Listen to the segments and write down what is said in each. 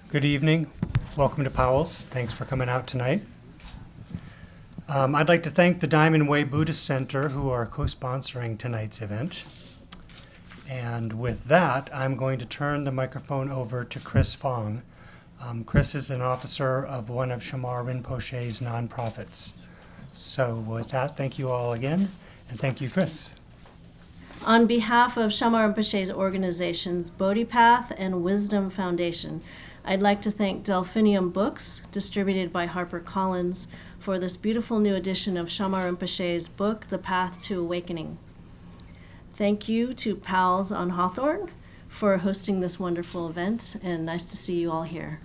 Good evening. Welcome to Powell's. Thanks for coming out tonight. I'd like to thank the Diamond Way Buddhist Center who are co-sponsoring tonight's event. And with that, I'm going to turn the microphone over to Chris Fong. Chris is an officer of one of Shamar Rinpoche's nonprofits. So with that, thank you all again, and thank you, Chris. On behalf of Shamar Rinpoche's organizations, Bodhi Path and Wisdom Foundation, I'd like to thank Delphinium Books, distributed by HarperCollins, for this beautiful new edition of Shamar Rinpoche's book, The Path to Awakening. Thank you to Powell's on Hawthorne for hosting this wonderful event, and nice to see you all here.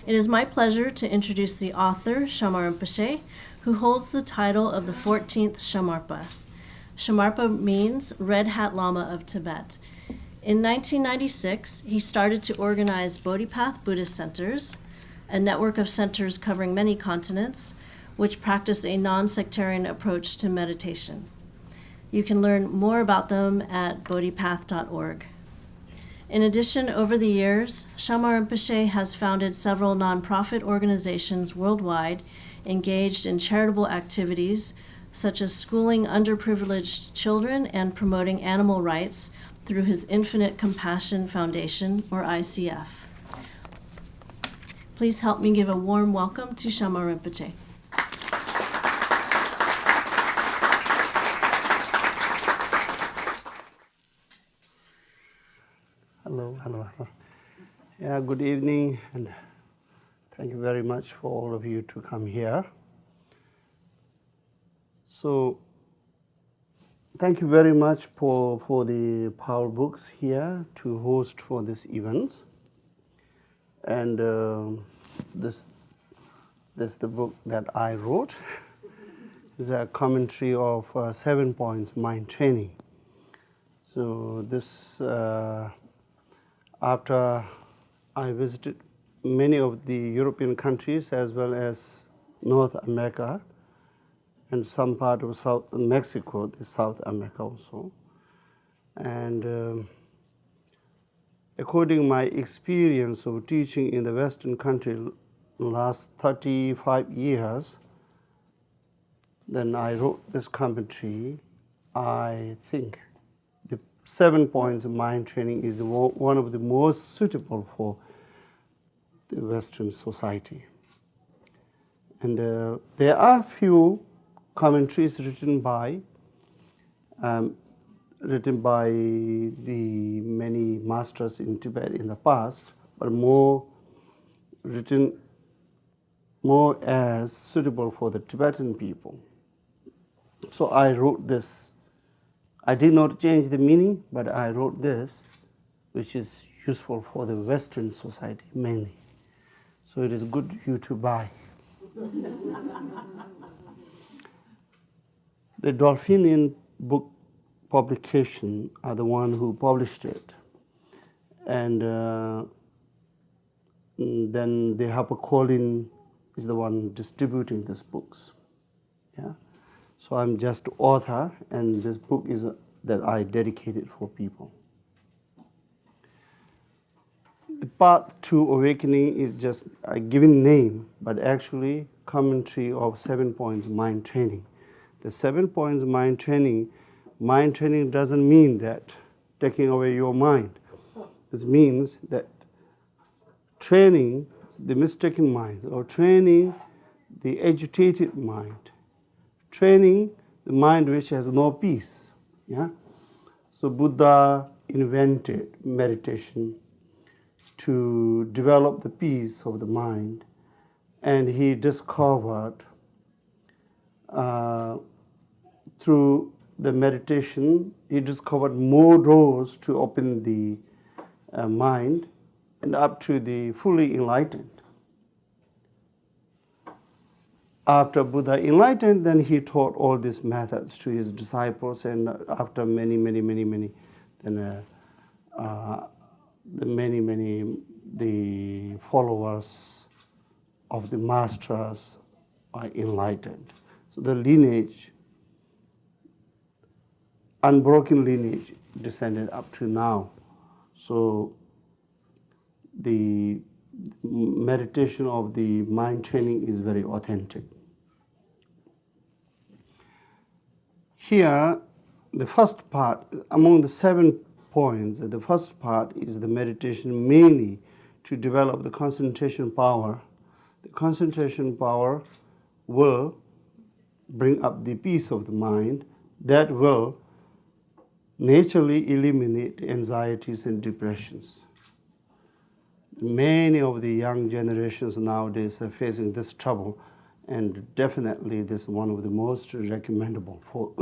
It is my pleasure to introduce the author, Shamar Rinpoche, who holds the title of the 14th Shamarpa. Shamarpa means Red Hat Lama of Tibet. In 1996, he started to organize Bodhi Path Buddhist centers, a network of centers covering many continents, which practice a non-sectarian approach to meditation. You can learn more about them at bodhipath.org. In addition, over the years, Shamar Rinpoche has founded several nonprofit organizations worldwide engaged in charitable activities such as schooling underprivileged children and promoting animal rights through his Infinite Compassion Foundation, or ICF. Please help me give a warm welcome to Shamar Rinpoche. Hello. Yeah, good evening, and thank you very much for all of you to come here. So, thank you very much for the Powell Books here to host for this event. And this is the book that I wrote. It's a commentary of 7 points mind training. So this, after I visited many of the European countries as well as North America, and some part of South Mexico, South America also. And according to my experience of teaching in the Western country last 35 years, then I wrote this commentary. I think the 7 points of mind training is one of the most suitable for the Western society. And there are few commentaries written by the many masters in Tibet in the past, but written more as suitable for the Tibetan people. So I wrote this. I did not change the meaning, but I wrote this, which is useful for the Western society mainly. So it is good you to buy. The Dolphinian book publication are the one who published it, and then the HarperCollins is the one distributing these books. Yeah, so I'm just author, and this book is that I dedicated for people. The Path to Awakening is just a given name, but actually commentary of 7 points mind training. The 7 points mind training doesn't mean that taking away your mind. This means that training the mistaken mind, or training the agitated mind, training the mind which has no peace. Yeah? So Buddha invented meditation to develop the peace of the mind, and he discovered through the meditation, he discovered more doors to open the mind and up to the fully enlightened. After Buddha enlightened, then he taught all these methods to his disciples, and after many, then the followers of the masters are enlightened. So the lineage, unbroken lineage, descended up to now. So the meditation of the mind training is very authentic. Here, the first part, among the 7 points, the first part is the meditation mainly to develop the concentration power. The concentration power will bring up the peace of the mind that will naturally eliminate anxieties and depressions. Many of the young generations nowadays are facing this trouble, and definitely this is one of the most recommendable for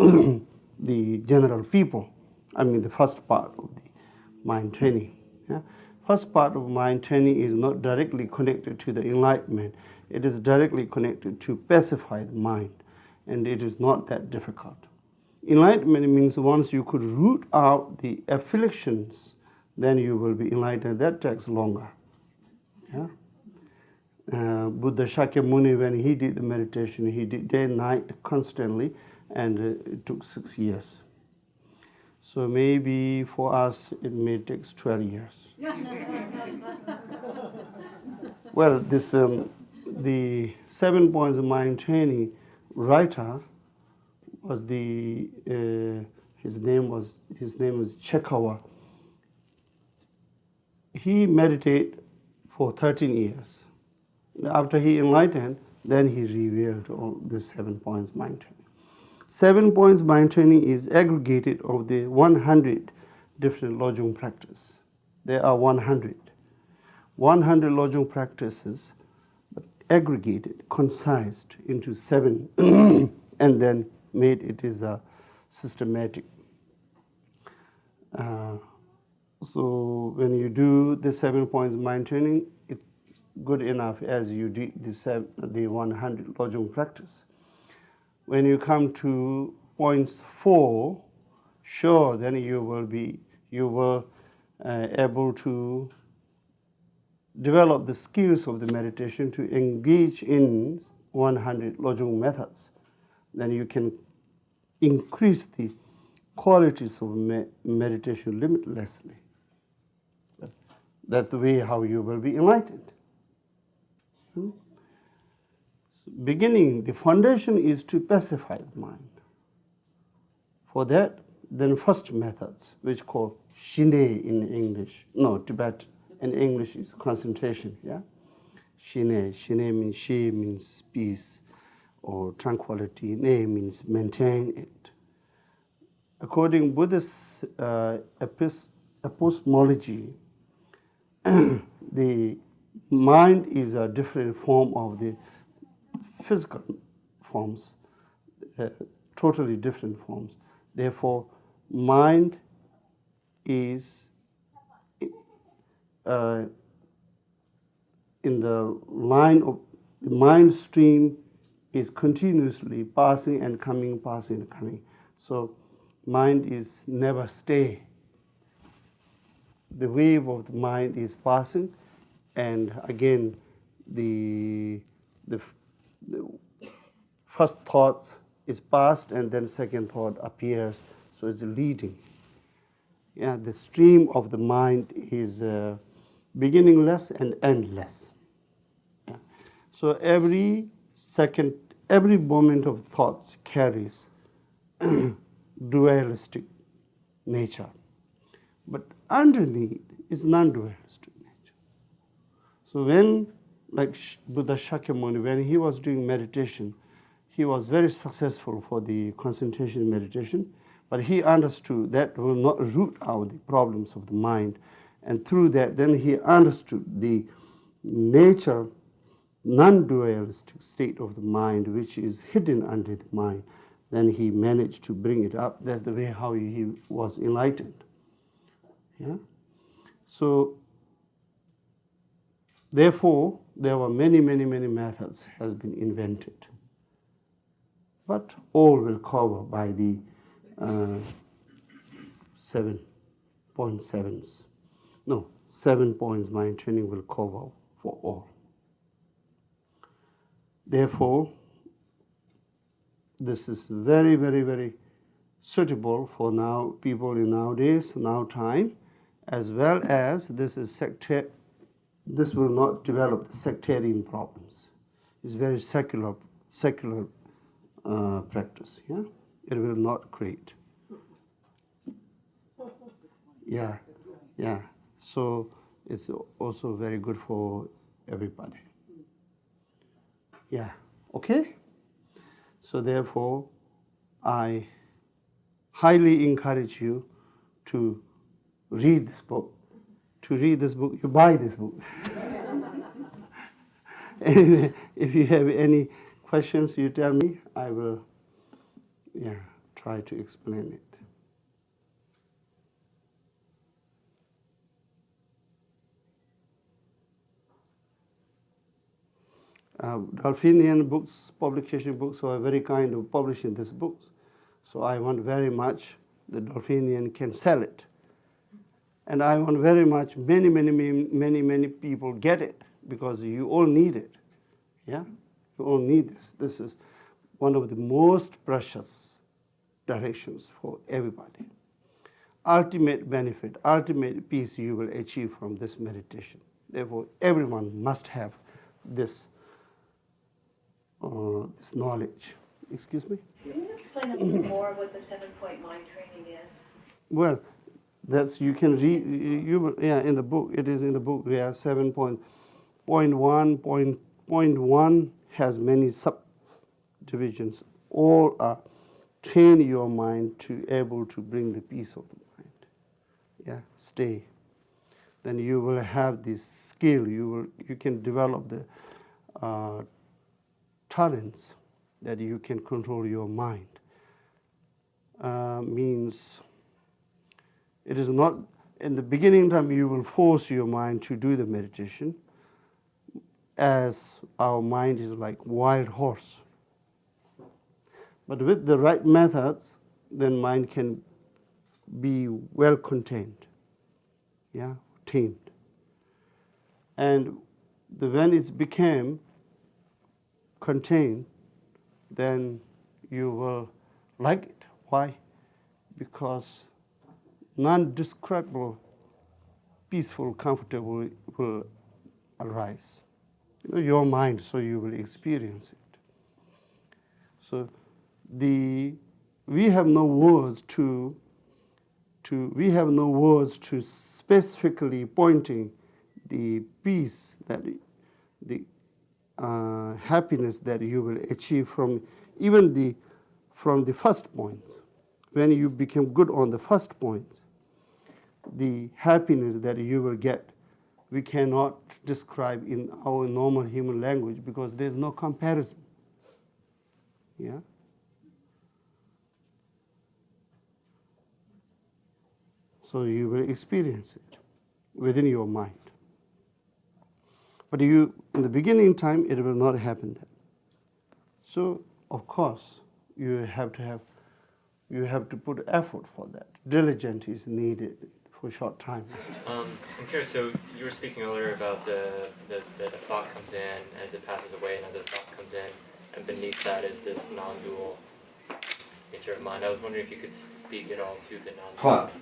the general people. I mean, the first part of the mind training. Yeah? First part of mind training is not directly connected to the enlightenment. It is directly connected to pacify the mind, and it is not that difficult. Enlightenment means once you could root out the afflictions, then you will be enlightened. That takes longer. Yeah? Buddha Shakyamuni, when he did the meditation, he did day and night constantly, and it took 6 years. So maybe for us it may take 12 years. Well, this the 7 points of mind training writer was the his name was Chekawa. He meditated for 13 years. After he enlightened, then he revealed all the 7 points mind training. 7 points mind training is aggregated of the 100 different Lojong practices. There are 100 Lojong practices, but aggregated, concised into 7, and then made it is a systematic. So when you do the 7 points mind training, it's good enough as you did the 100 Lojong practice. When you come to points 4, sure, then you will able to develop the skills of the meditation to engage in 100 Lojong methods. Then you can increase the qualities of meditation limitlessly. That's the way how you will be enlightened. Beginning, the foundation is to pacify the mind. For that, then first methods, which called Shine in English, no, Tibetan, in English is concentration, yeah? Shine means Shi means peace or tranquility, Ne means maintain it. According Buddhist epistemology, the mind is a different form of the physical forms, totally different forms. Therefore, mind is in the line of the mind stream is continuously passing and coming, passing and coming. So mind is never stay. The wave of the mind is passing, and again the first thought is passed, and then second thought appears. So it's leading. Yeah, the stream of the mind is beginningless and endless. Yeah. So every second, every moment of thoughts carries dualistic nature. But underneath is non-dualistic nature. So when, like Buddha Shakyamuni, when he was doing meditation, he was very successful for the concentration meditation, but he understood that will not root out the problems of the mind. And through that, then he understood the nature, non-dualistic state of the mind, which is hidden under the mind. Then he managed to bring it up. That's the way how he was enlightened. Yeah? So, therefore, there were many methods has been invented. But all will cover by the 7.7s. No, 7 points mind training will cover for all. Therefore, this is very suitable for now people in nowadays, now time, as well as this is this will not develop the sectarian problems. It's very secular practice. Yeah, it will not create. Yeah, yeah. So it's also very good for everybody. Yeah. Okay. So therefore, I highly encourage you to read this book. To read this book, you buy this book. Anyway, if you have any questions, you tell me. I will, try to explain it. Dolphinian books, publication books, are very kind of publishing these books. So I want very much the Dolphinian can sell it. And I want very much many people get it, because you all need it. Yeah? You all need this. This is one of the most precious directions for everybody. Ultimate benefit, ultimate peace you will achieve from this meditation. Therefore, everyone must have this, this knowledge. Excuse me? Can you explain a little more what the 7-point mind training is? Well, that's, you can read, in the book, it is in the book. We have 7.1, point 1 has many subdivisions. All are train your mind to able to bring the peace of the mind. Yeah, stay. Then you will have this skill. You can develop the talents that you can control your mind. Means it is not, in the beginning time you will force your mind to do the meditation, as our mind is like wild horse. But with the right methods, then mind can be well contained, yeah, tamed. And when it became contained, then you will like it. Why? Because non-describable, peaceful, comfortable will arise. Your mind, so you will experience it. So we have no words to specifically pointing the peace, that the happiness that you will achieve from the first points. When you become good on the first points, the happiness that you will get, we cannot describe in our normal human language, because there's no comparison. Yeah. So you will experience it within your mind. But in the beginning time, it will not happen then. So, of course, you have to put effort for that. Diligence is needed for a short time. I'm curious, so you were speaking earlier about that a thought comes in, as it passes away, another thought comes in, and beneath that is this non-dual nature of mind. I was wondering if you could speak at all to the non-dual. Thought.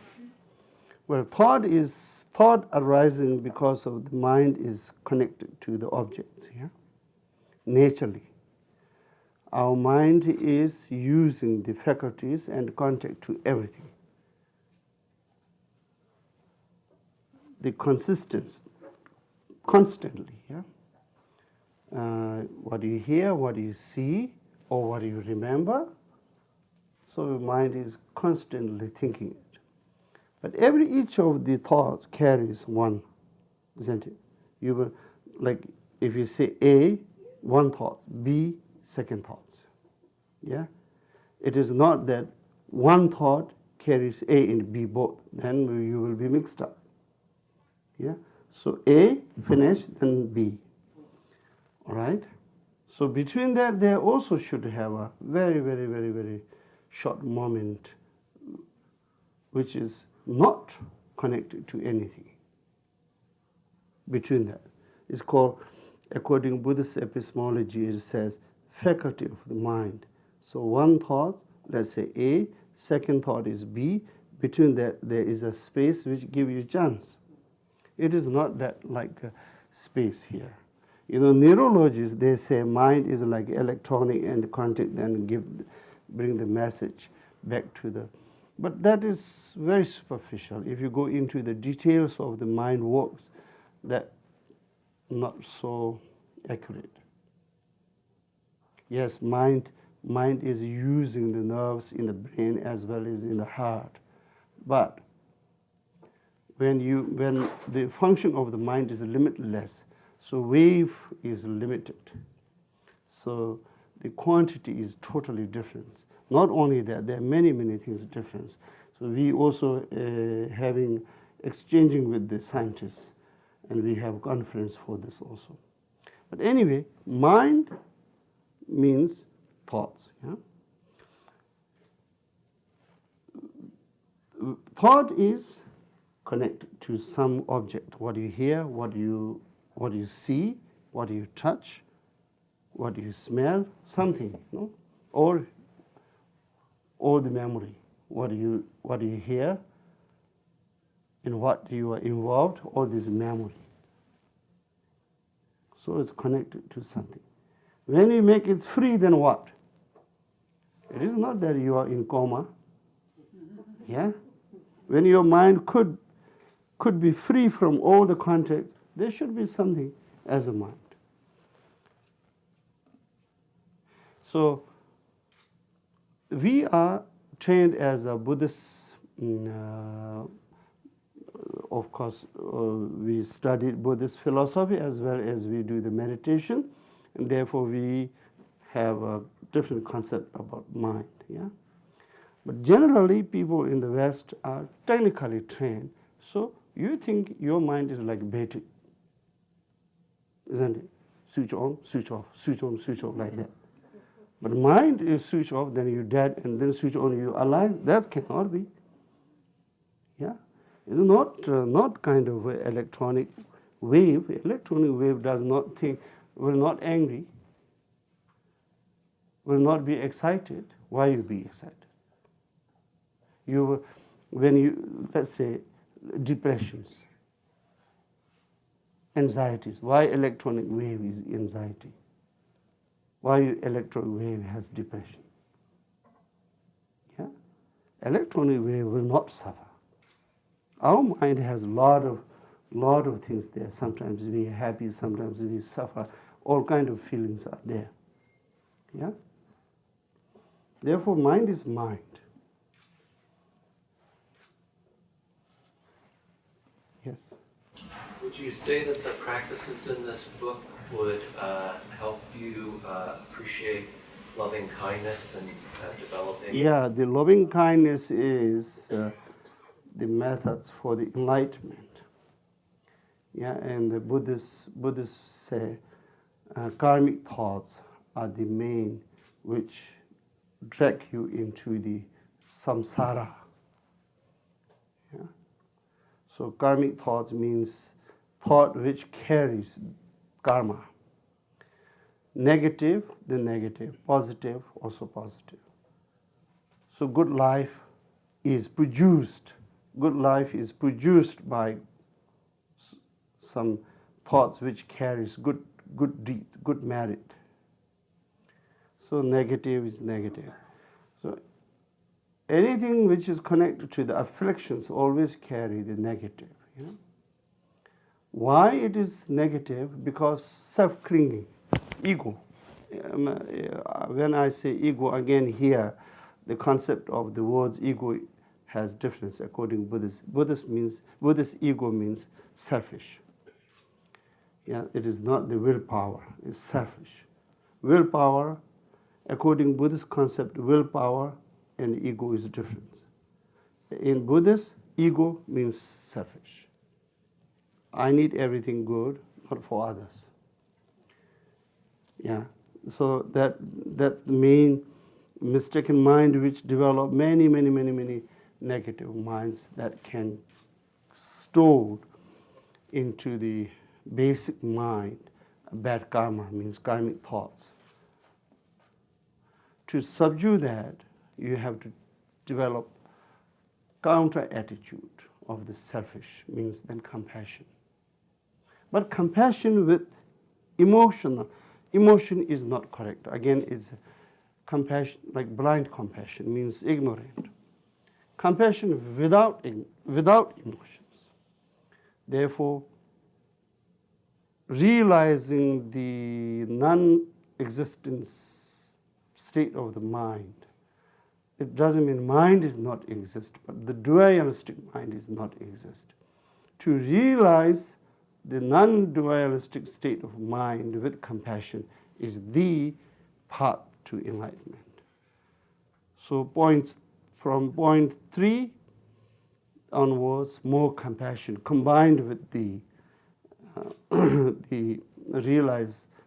Well, thought arising because of the mind is connected to the objects here, naturally. Our mind is using the faculties and contact to everything. The consistency, constantly, yeah? What you hear, what you see, or what you remember. So the mind is constantly thinking it. But each of the thoughts carries one, isn't it? You will, like, if you say A, one thought, B, second thoughts. Yeah? It is not that one thought carries A and B both, then you will be mixed up. Yeah? So A, finish, then B. All right? So between that, they also should have a very short moment, which is not connected to anything. Between that, it's called, according to Buddhist epistemology, it says faculty of the mind. So one thought, let's say A, second thought is B. Between that, there is a space which gives you chance. It is not that like space here. You know, neurologists, they say mind is like electronic and contact and bring the message back to the, but that is very superficial. If you go into the details of the mind works, that not so accurate. Yes, mind is using the nerves in the brain as well as in the heart, but when the function of the mind is limitless, so wave is limited. So the quantity is totally different. Not only that, there are many things different. So we also exchanging with the scientists, and we have conference for this also. But anyway, mind means thoughts. Yeah? Thought is connected to some object. What you hear, what you see, what you touch, what you smell, something, you know? or the memory. What you hear, in what you are involved, all this memory. So it's connected to something. When you make it free, then what? It is not that you are in coma. Yeah? When your mind could be free from all the contact, there should be something as a mind. So we are trained as a Buddhist. Of course, we studied Buddhist philosophy as well as we do the meditation, and therefore we have a different concept about mind. Yeah. But generally, people in the West are technically trained. So you think your mind is like battery, isn't it? Switch on, switch off, switch on, switch off, like that. But mind is switch off, then you're dead, and then switch on, you're alive. That cannot be. Yeah, it's not kind of an electronic wave. Electronic wave does not think, will not angry, will not be excited. Why you be excited? Let's say, depressions, anxieties. Why electronic wave is anxiety? Why electronic wave has depression? Yeah, electronic wave will not suffer. Our mind has a lot of things there. Sometimes we are happy, sometimes we suffer. All kind of feelings are there. Yeah. Therefore, mind is mind. Yes. Would you say that the practices in this book would help you appreciate loving kindness and developing? Yeah, the loving kindness is the methods for the enlightenment. Yeah, and the Buddhists say karmic thoughts are the main which drag you into the samsara. Yeah. So karmic thoughts means thought which carries karma. Negative, the negative. Positive, also positive. So good life is produced. Good life is produced by some thoughts which carries good deeds, good merit. So negative is negative. So anything which is connected to the afflictions always carry the negative. You know? Why it is negative? Because self-clinging, ego. When I say ego, again here, the concept of the words ego has difference according to Buddhist. Buddhist ego means selfish. Yeah, it is not the willpower, it's selfish. Willpower, according to Buddhist concept, willpower and ego is different. In Buddhist, ego means selfish. I need everything good, not for others. Yeah, so that's the main mistaken mind which develop many negative minds that can stored into the basic mind. Bad karma means karmic thoughts. To subdue that, you have to develop counter attitude of the selfish, means then compassion. But compassion with emotion is not correct. Again, it's compassion, like blind compassion means ignorant. Compassion without emotions. Therefore, realizing the non-existence state of the mind. It doesn't mean mind is not exist, but the dualistic mind is not exist. To realize the non-dualistic state of mind with compassion is the path to enlightenment. So from point 3 onwards, more compassion combined with the the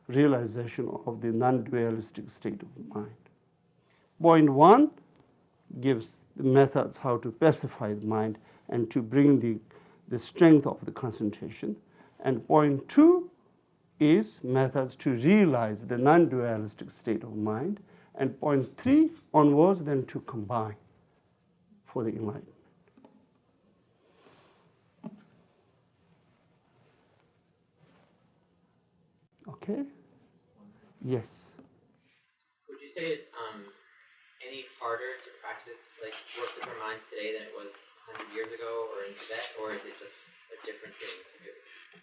realization of the non-dualistic state of mind. Point 1 gives the methods how to pacify the mind and to bring the strength of the concentration. And point 2 is methods to realize the non-dualistic state of mind. And point 3 onwards then to combine for the enlightenment. Okay? Yes. Would you say it's any harder to practice, like work with our minds today than it was 100 years ago or in Tibet, or is it just a different thing?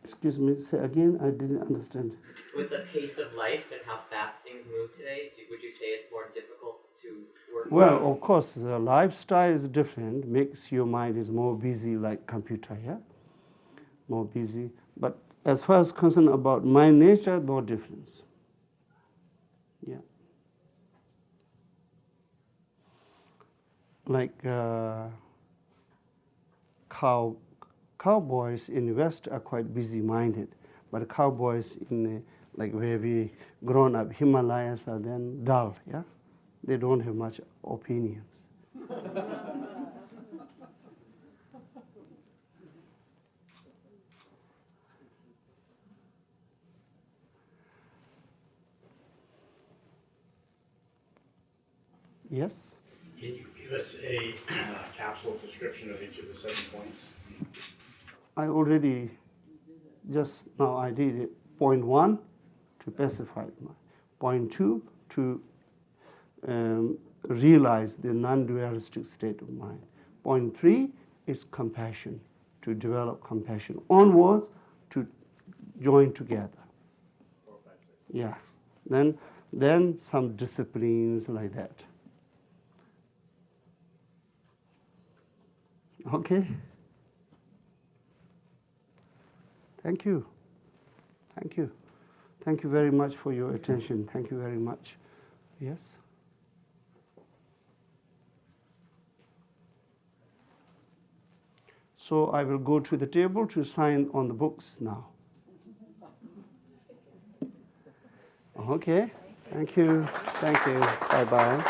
Excuse me, say again, I didn't understand. With the pace of life and how fast things move today, would you say it's more difficult to work? Well, of course, the lifestyle is different, makes your mind is more busy like computer, yeah? More busy. But as far as concerned about my nature, no difference. Yeah. Like cowboys in the West are quite busy-minded, but cowboys in like where we grown up, Himalayas are then dull, yeah? They don't have much opinions. Yes? Can you give us a capsule description of each of the 7 points? I already, just now I did it. Point 1, to pacify the mind. Point 2, to realize the non-dualistic state of mind. Point 3 is compassion, to develop compassion. Onwards, to join together. Yeah. Then some disciplines like that. Okay. Thank you. Thank you. Thank you very much for your attention. Thank you very much. Yes? So I will go to the table to sign on the books now. Okay. Thank you. Thank you. Bye-bye.